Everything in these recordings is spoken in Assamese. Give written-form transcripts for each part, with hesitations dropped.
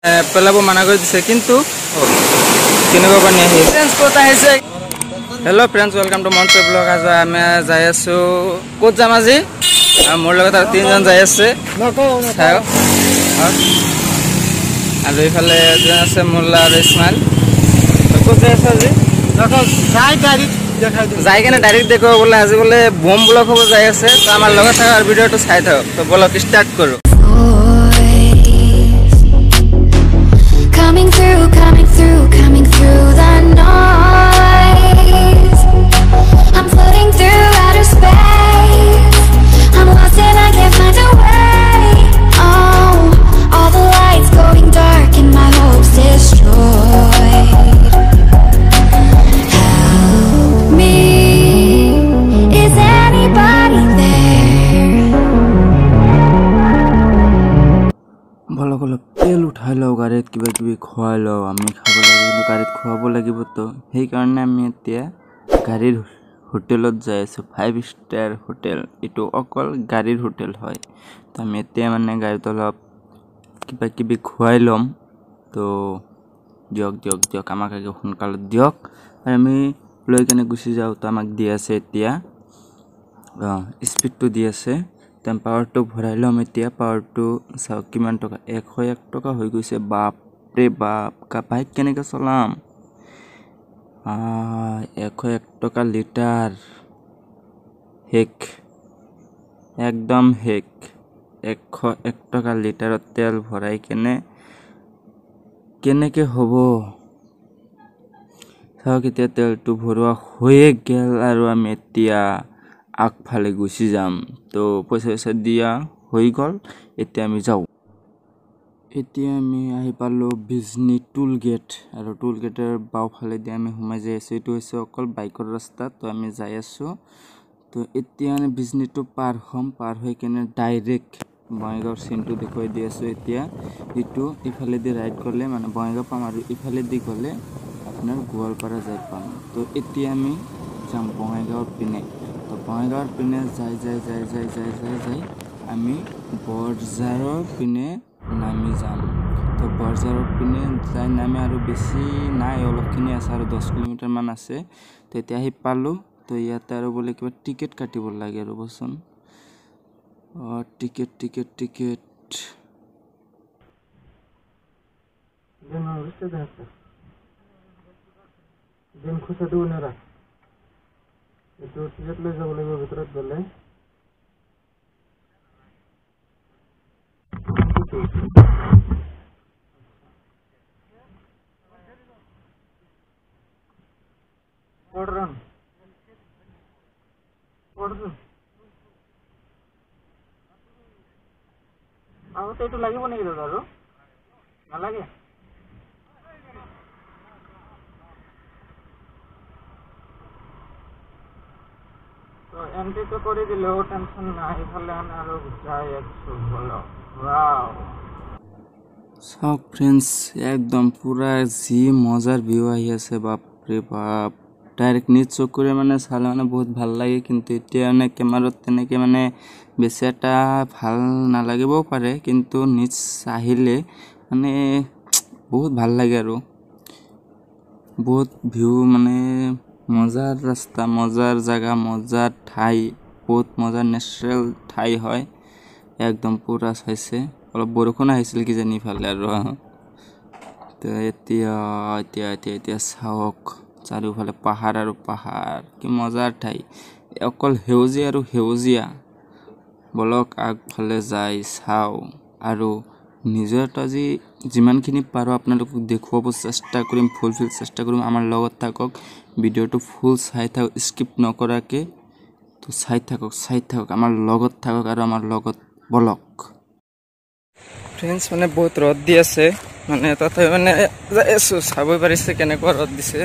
পেলাব মানা কৰি দিছে কিন্তু কেনেকুৱা পানী আহি ফ্ৰেণ্ডছ ক'ত আহিছে হেল্ল' ফ্ৰেণ্ডছ ৱেলকাম টু মঞ্চ ব্লগ আজি আমি যাই আছো ক'ত যাম আজি মোৰ লগত আৰু তিনিজন যাই আছে আৰু এইফালে এজন আছে মোল্লা আৰু ইছমাইল ক'ত যাই আছে আজি যাই কেনে ডাইৰেক্ট দেখুৱাব বোলে আজি বোলে বম ব্লগ হ'ব যাই আছে তো আমাৰ লগত থাকা আৰু ভিডিঅ'টো চাই থাকক তো ব্লগ ষ্টাৰ্ট কৰোঁ Coming through the noise. I'm floating through outer space. I'm lost and I can't find a way. Oh, all the lights going dark and my hopes destroyed. Help me, is anybody there? বলক অলপ তেল উঠাই লওঁ গাড়ীত কিবা কিবি খুৱাই লওঁ আমি খাব লাগিব কিন্তু গাড়ীত খুৱাব লাগিবতো সেইকাৰণে আমি এতিয়া গাড়ীৰ হোটেলত যাই আছোঁ 5 ষ্টাৰ হোটেল এইটো অকল গাড়ীৰ হোটেল হয় তো আমি এতিয়া মানে গাড়ীত অলপ কিবা কিবি খুৱাই ল'ম তো দিয়ক আমাক আগে সোনকালে দিয়ক আৰু আমি লৈ কেনে গুচি যাওঁ তো আমাক দি আছে এতিয়া স্পীডটো দি আছে পাৱাৰটো ভৰাই ল'ম এতিয়া পাৱাৰটো চাওক কিমান টকা 101 টকা হৈ গৈছে বাপ ৰে বাপ বাইক কেনেকৈ চলাম 101 টকা লিটাৰ হেক একদম হেক 101 টকা লিটাৰত তেল ভৰাই কেনেকৈ হ'ব চাওক এতিয়া তেলটো ভৰোৱা হৈয়ে গ'ল আৰু আমি এতিয়া আগফালে গুচি যাম তো পইচা দিয়া হৈ গ'ল এতিয়া আমি যাওঁ এতিয়া আমি আহি পালো বিজনী টুল গেট আৰু টুল গেটৰ বাওঁফালে দি আমি সোমাই যাই আছোঁ এইটো হৈছে অকল বাইকৰ ৰাস্তা তো আমি যাই আছোঁ তো এতিয়া আমি বিজনীটো পাৰ হৈ কেনে ডাইৰেক্ট বঙাইগাঁৱৰ চিনটো দেখুৱাই দি আছোঁ এতিয়া এইটো ইফালে দি ৰাইট গ'লে মানে বঙাইগাঁও পাম আৰু ইফালে দি গ'লে আপোনাৰ গোৱালপাৰা যাই পাম তো এতিয়া আমি যাম বঙাইগাঁৱৰ পিনে তো বঙাইগাঁৱৰ পিনে যাই আমি বৰঝাৰৰ পিনে নামি যাম তো বৰঝাৰৰ পিনে যাই নামি আৰু বেছি নাই অলপখিনি আছে আৰু 10 কিলোমিটাৰ মান আছে তো এতিয়া আহি পালোঁ তো ইয়াতে আৰু বোলে কিবা টিকেট কাটিব লাগে আৰু বচোন টিকেট এইটো টিকেট লৈ যাব লাগিব ভিতৰত গ'লে আগতে এইটো লাগিব নেকি দাদা আৰু নালাগে তো এন্ট্ৰিটো কৰে দিলেও টেনশন নাই ইফালে আৰু যাই আছো বলো ওয়াও সব ফ্রেন্ডস একদম পুরা জি মজার ভিউ আহি আছে বাপ রে বাপ ডাইরেক্ট নিজ চোখ করে মানে চালে মানে বহুত ভাল লাগে কিন্তু এতিয়া মানে ক্যামেৰাত তেনেকে মানে বেছি এটা ভাল নালাগিবও পাৰে কিন্তু নিজ আহিলে মানে বহুত ভাল লাগে আৰু বহুত ভিউ মানে মজাৰ ৰাস্তা মজাৰ জায়গা মজাৰ ঠাই বহুত মজাৰ ন্যাচাৰাল ঠাই হয় একদম পুৰা চাইছে অলপ বৰষুণ আহিছিল কি জানি ফালে আৰু তো এতিয়া চাওক চাৰিওফালে পাহাৰ আৰু পাহাৰ কি মজাৰ ঠাই অকল সেউজীয়া আৰু সেউজীয়া বলক আগফালে যাই চাও আৰু নিজৰ আজি যিমানখিনি পাৰো আপোনালোকক দেখুৱাব চেষ্টা কৰিম ফুলফিল চেষ্টা কৰিম আমাৰ লগত থাকক ভিডিঅটো ফুল চাই থাকক স্কিপ নকৰাকে তো চাই থাকক আমাৰ লগত থাকক আৰু আমাৰ লগত বলক ফ্ৰেন্ডস মানে বহুত ৰদ দি আছে মানে তথাপি মানে চাবই পাৰিছে কেনেকুৱা ৰদ দিছে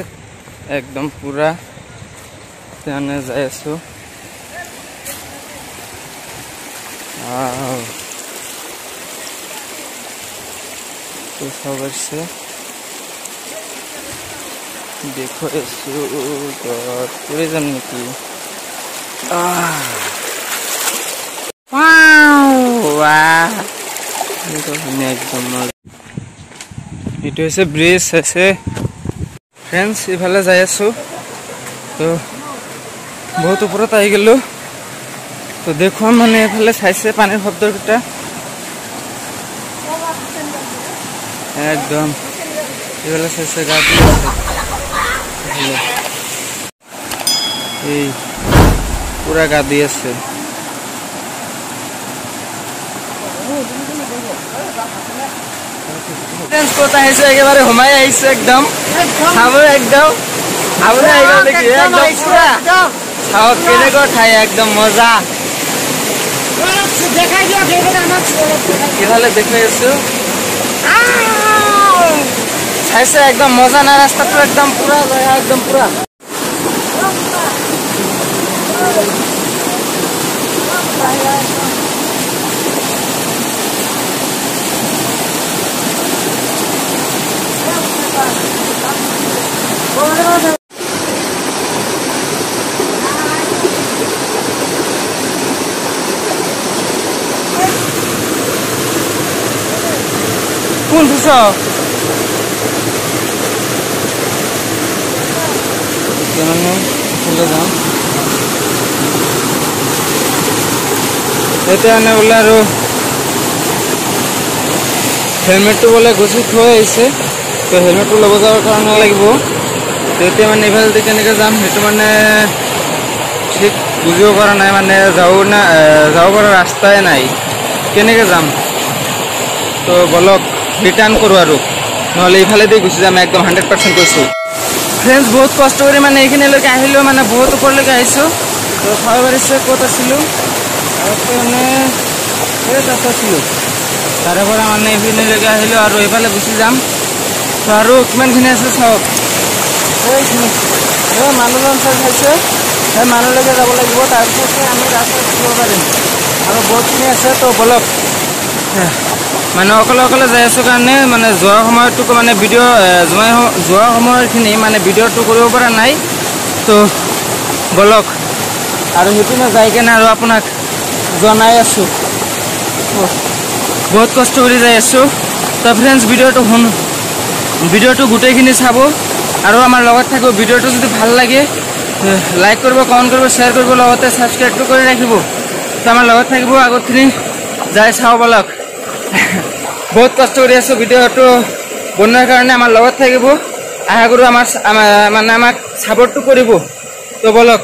একদম পুৰা মানে যাই আছো তো চাব পাৰিছে দেখো আছো পৰি যাম নেকি Wow! Wow! Ini tuh ini ekdom এইটো হৈছে ব্ৰিজ আছে ফ্ৰেন্ডছ ইফালে যাই আছো তো বহুত ওপৰত আহি গেলো তো দেখুৱাম মানে এফালে চাইছে পানীৰ শব্দকেইটা একদম এফালে চাইছে গা ধুই আছে এই পুৰা গা ধুই আছে ফ্রেন্ডস কোথা আছে একেবারে ঘুমাই আইছে একদম খাবো একদম আমরা আইগল দেখি একদম পুরা খাও কেনে কো খাই একদম মজা দেখাই দিও কেনে আমার এখানে দেখে আছো চাইছে একদম মজা না রাস্তাটা একদম পুরা জায়গা একদম পুরা কোন ফুস কেমনে চলে যাম এতে আনে বলে আৰু হেলমেটটো বলে গুছি থৈ আহিছে তো হেলমেটটো ল'ব যাবৰ কাৰণে লাগিব তেতিয়া মানে ইফালে কেনেকৈ যাম সেইটো মানে ঠিক বুজিব পৰা নাই মানে যাব পৰা ৰাস্তাই নাই কেনেকৈ যাম তো বলক ৰিটাৰ্ণ কৰোঁ আৰু নহ'লে ইফালেদি গুচি যাম একদম 100% কৈছোঁ ফ্ৰেণ্ডছ বহুত কষ্ট কৰি মানে এইখিনিলৈকে আহিলোঁ মানে বহুত ওপৰলৈকে আহিছোঁ তো চাব পাৰিছে ক'ত আছিলোঁ আগতে মানে এই তাত আছিলোঁ তাৰে পৰা মানে এইখিনিলৈকে আহিলোঁ আৰু এইফালে গুচি যাম তো আৰু কিমানখিনি আছে চাওক এইখিনি মানুহজন চাইছে সেই মানুহলৈকে যাব লাগিব তাৰপিছতে আমি ৰাস্তা কৰিব পাৰিম আৰু বহুতখিনি আছে তো বলক মানে অকলে যাই আছোঁ কাৰণে মানে যোৱাৰ সময়টোকো মানে ভিডিঅ' যোৱাৰ সময়খিনি মানে ভিডিঅ'টো কৰিব পৰা নাই তো বলক আৰু সেইপিনে যাই কেনে আৰু আপোনাক জনাই আছোঁ বহুত কষ্ট কৰি যাই আছোঁ তো ফ্ৰেণ্ডছ ভিডিঅ'টো গোটেইখিনি চাব আৰু আমাৰ লগত থাকিব ভিডিঅ'টো যদি ভাল লাগে লাইক কৰিব কমেণ্ট কৰিব শ্বেয়াৰ কৰিব লগতে ছাবস্ক্ৰাইবটো কৰি ৰাখিব তো আমাৰ লগত থাকিব আগতখিনি যাই চাওঁ বলক বহুত কষ্ট কৰি আছোঁ ভিডিঅ'টো বনোৱাৰ কাৰণে আমাৰ লগত থাকিব আশা কৰোঁ মানে আমাক ছাপোৰ্টটো কৰিব তো বলক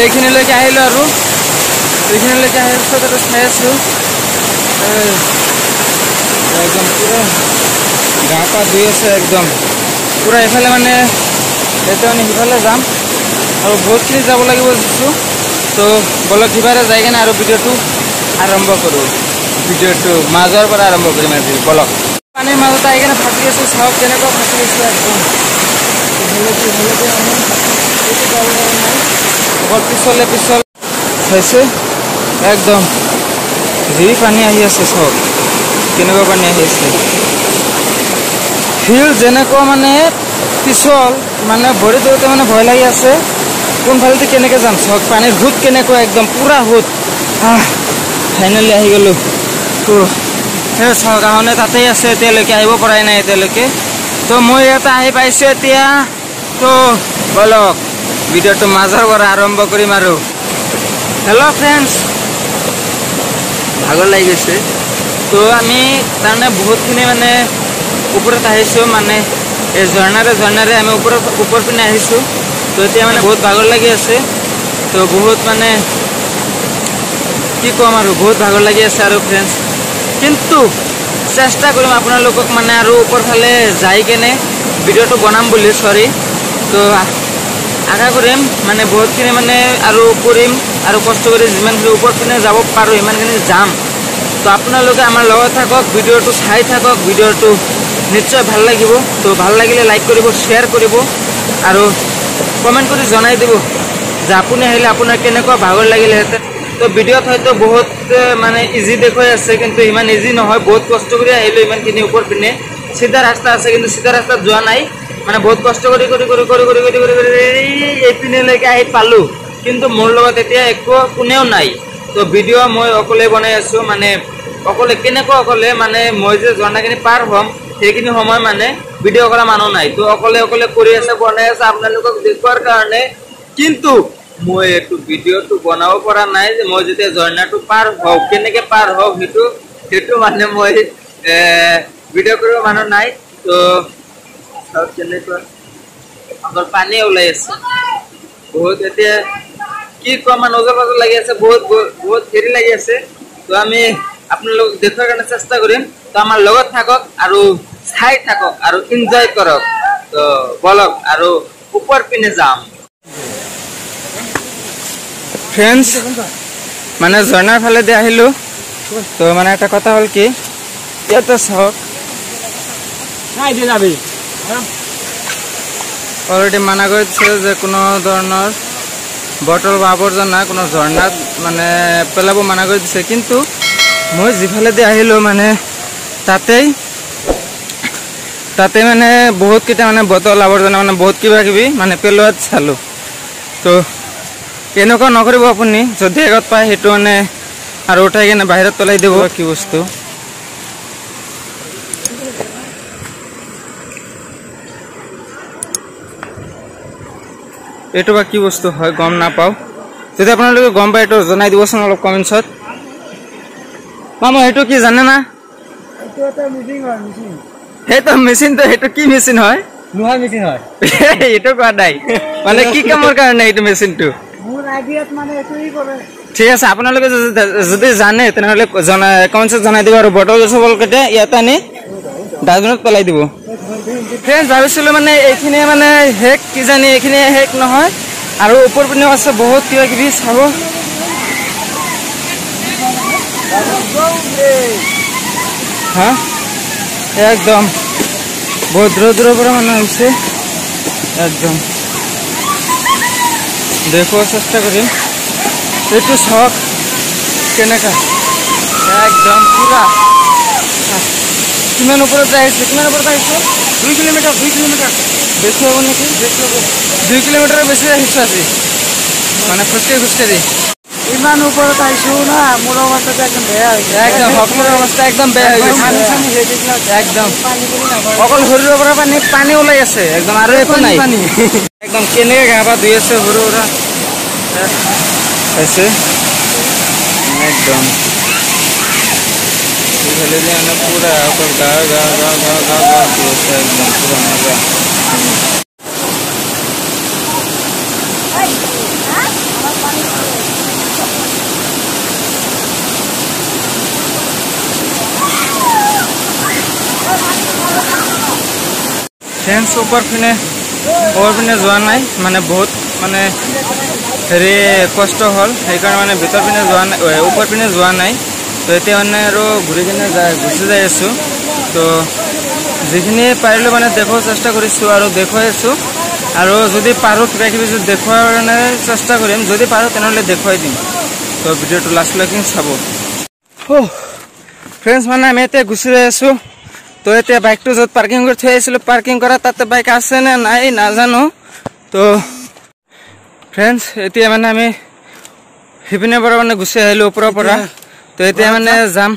এইখিনিলৈকে আহিলোঁ আৰু এইখিনিলৈকে আহি আছোঁ তাতে চাই আছোঁ একদম পুৰা গা পা ধুই আছে একদম পুৰা এইফালে মানে এতিয়া মানে সিফালে যাম আৰু বহুতখিনি যাব লাগিব যিছোঁ তো বলক সিফালে যাই কিনে আৰু ভিডিঅ'টো আৰম্ভ কৰোঁ ভিডিঅ'টো মাজৰ পৰা আৰম্ভ কৰিম আজি বলক পানীৰ মাজত আহি কিনে ফাঁচি আছোঁ চাওক কেনেকুৱা ফাঁচি আছোঁ একদম অকল পিছলে চাইছে একদম যি পানী আহি আছে চাওক কেনেকুৱা পানী আহি আছে শিল যেনেকুৱা মানে পিছল মানে ভৰি ধৰোঁতে মানে ভয় লাগি আছে কোনফালেদি কেনেকৈ যাম চাওক পানীৰ সোঁত কেনেকুৱা একদম পুৰা সোঁত ফাইনেলি আহি গ'লোঁ তো সেই চাওক আহোঁতে তাতেই আছে এতিয়ালৈকে আহিব পৰাই নাই এতিয়ালৈকে তো মই ইয়াতে আহি পাইছোঁ এতিয়া তো বলক ভিডিঅ'টো মাজৰ পৰা আৰম্ভ কৰিম আৰু হেল্ল' ফ্ৰেণ্ডছ ভাগৰ লাগি গৈছে তো আমি তাৰমানে বহুতখিনি মানে ওপৰত আহিছোঁ মানে এই ঝৰ্ণাৰে আমি ওপৰ পিনে আহিছোঁ তো এতিয়া মানে বহুত ভাগৰ লাগি আছে তো বহুত মানে কি ক'ম আৰু বহুত ভাগৰ লাগি আছে আৰু ফ্ৰেণ্ডছ কিন্তু চেষ্টা কৰিম আপোনালোকক মানে আৰু ওপৰ ফালে যাই কেনে ভিডিঅ'টো বনাম বুলি তো আশা কৰিম মানে বহুতখিনি মানে আৰু কৰিম আৰু কষ্ট কৰি যিমানখিনি ওপৰ পিনে যাব পাৰোঁ সিমানখিনি যাম তো আপোনালোকে আমাৰ লগত থাকক ভিডিঅ'টো চাই থাকক ভিডিঅ'টো নিশ্চয় ভাল লাগিব তো ভাল লাগিলে লাইক কৰিব শ্বেয়াৰ কৰিব আৰু কমেণ্ট কৰি জনাই দিব যে আপুনি আহিলে আপোনাৰ কেনেকুৱা ভাগৰ লাগিলেহেঁতেন তো ভিডিঅ'ত হয়তো বহুত মানে ইজি দেখুৱাই আছে কিন্তু ইমান ইজি নহয় বহুত কষ্ট কৰি আহিলোঁ ইমানখিনি ওপৰ পিনে চিধা ৰাস্তা আছে কিন্তু চিধা ৰাস্তাত যোৱা নাই মানে বহুত কষ্ট কৰি এইপিনেলৈকে আহি পালোঁ কিন্তু মোৰ লগত এতিয়া একো কোনেও নাই তো ভিডিঅ' মই অকলে বনাই আছোঁ মানে অকলে কেনেকুৱা অকলে মানে মই যে ঝৰ্ণাখিনি পাৰ হ'ম সেইখিনি সময় মানে ভিডিঅ' কৰা মানুহ নাই, তো অকলে অকলে কৰি আছে, বনাই আছে আপোনালোকক দেখুৱাৰ কাৰণে। কিন্তু মই এইটো ভিডিঅ'টো বনাব পৰা নাই যে মই যেতিয়া ঝৰ্ণাটো পাৰ হওঁ, কেনেকৈ পাৰ হওঁ সেইটো মানে মই ভিডিঅ' কৰিব মানুহ নাই। তো কেনেকুৱা আমাৰ পানী ওলাই আছে বহুত, এতিয়া কি কম মানে ওজৰ পাজৰ লাগি আছে, বহুত হেৰি লাগি আছে। তো আমি আপোনালোকক দেখুৱাৰ কাৰণে চেষ্টা কৰিম। তো আমাৰ লগত থাকক আৰু চাই থাকক আৰু এনজয় কৰক। তো বলক আৰু ওপৰ পিনে যাম। ফ্ৰেণ্ডছ মানে ঝৰ্ণাৰ ফালে দি আহিলোঁ। তো মানে এটা কথা হ'ল কি, ইয়াতে চাওক অলৰেডি মানা কৰি দিছে যে কোনো ধৰণৰ বটল বা আৱৰ্জনা কোনো ঝৰ্ণাত মানে পেলাব মানা কৰি দিছে। কিন্তু মই যিফালেদি আহিলোঁ মানে তাতে মানে বহুতকেইটা মানে বটল আৱৰ্জনা মানে বহুত কিবা কিবি মানে পেলোৱাত চালোঁ। তো এনেকুৱা নকৰিব আপুনি, যদি আগত পায় সেইটো মানে আৰু উঠাই কিনে বাহিৰত পেলাই দিব। কি বস্তু এইটো বা কি বস্তু হয় গম নাপাওঁ, যদি আপোনালোকে গম পায় এইটো জনাই দিবচোন অলপ কমেণ্টছত। মামা সেইটো কি জানে না? সেইটো মেচিনটো, সেইটো কি মেচিন হয়? লোহাৰ মেচিন হয়। এইটো কোৱা নাই মানে কি কামৰ কাৰণে এইটো মেচিনটো? ঠিক আছে, আপোনালোকে যদি জানে তেনেহ'লে কমেণ্টছত জনাই দিব আৰু বটল চবলকেইটা ইয়াতে আনি ডাষ্টবিনত পেলাই দিব। ফ্ৰেণ্ডছ ভাবিছিলোঁ মানে এইখিনিয়ে মানে শেষ, কিজানি এইখিনিয়ে শেষ নহয়, আৰু ওপৰ পিনেও আছে বহুত কিবা কিবি চাব। হা একদম বহুত দূৰৰ পৰা মানুহ আহিছে, একদম দেখুৱাৰ চেষ্টা কৰিম। এইটো চাওক কেনেকা, একদম পুৰা কিমান ওপৰত আহিছে, কিমান ওপৰত আহিছে? 2 কিলোমিটাৰ বেছি হ'ব নেকি? 2 কিলোমিটাৰৰ বেছি আহিছোঁ আজি, মানে খোজকাঢ়ি ইমান ওপৰত আহিছোঁ না, মোৰ অৱস্থা একদম বেয়া হৈছে। একদম সকলোৰে অৱস্থা একদম বেয়া হৈ গৈছে, একদম অকল শৰীৰৰ পৰা পানী ওলাই আছে একদম, আৰু একো নাই। একদম কেনেকৈ গা পা ধুই আছে সৰু সুৰা হৈছে একদম মানে পুৰা অকল গা আছে একদম পুৰা মজা। ফ্ৰেণ্ডছ ওপৰ পিনে যোৱা নাই, মানে বহুত মানে হেৰি কষ্ট হ'ল, সেইকাৰণে মানে ভিতৰ পিনে যোৱা নাই, ওপৰ পিনে যোৱা নাই। তো এতিয়া মানে আৰু ঘূৰি কিনে গুচি যাই আছোঁ। তো যিখিনি পাৰিলোঁ মানে দেখুৱাৰ চেষ্টা কৰিছোঁ আৰু দেখুৱাই আছোঁ, আৰু যদি পাৰোঁ কিবা কিবি যদি দেখুৱাৰ কাৰণে চেষ্টা কৰিম, যদি পাৰোঁ তেনেহ'লে দেখুৱাই দিম। তো ভিডিঅ'টো লাষ্টলৈকে চাব। ফ্ৰেণ্ডছ মানে আমি এতিয়া গুচি যাই আছোঁ। তো এতিয়া বাইকটো য'ত পাৰ্কিং কৰি থৈ আহিছিলোঁ, পাৰ্কিং কৰা তাতে বাইক আছে নে নাই নাজানো। তো ফ্ৰেণ্ডছ এতিয়া মানে আমি সিপিনে পৰা মানে গুচি আহিলোঁ ওপৰৰ পৰা। তো এতিয়া মানে যাম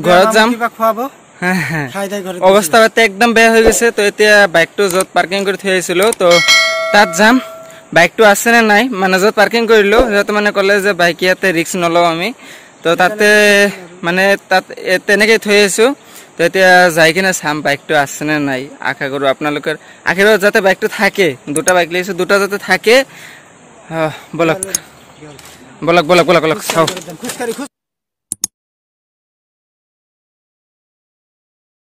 ঘৰত, যাম। অৱস্থা পাতি একদম বেয়া হৈ গৈছে। তো এতিয়া বাইকটো য'ত পাৰ্কিং কৰি থৈ আহিছিলোঁ, তো তাত যাম। বাইকটো আছে নে নাই, মানে য'ত পাৰ্কিং কৰিলোঁ সিহঁতে মানে ক'লে যে বাইক ইয়াতে ৰিস্ক নলওঁ আমি। তো তাতে মানে তাত তেনেকৈ থৈ আহিছোঁ। তো এতিয়া যাই কিনে চাম বাইকটো আছে নে নাই। আশা কৰোঁ আপোনালোকৰ আশীৰ্বাদ যাতে বাইকটো থাকে, দুটা বাইক লৈছোঁ, দুটা যাতে থাকে। বলক চাওঁ।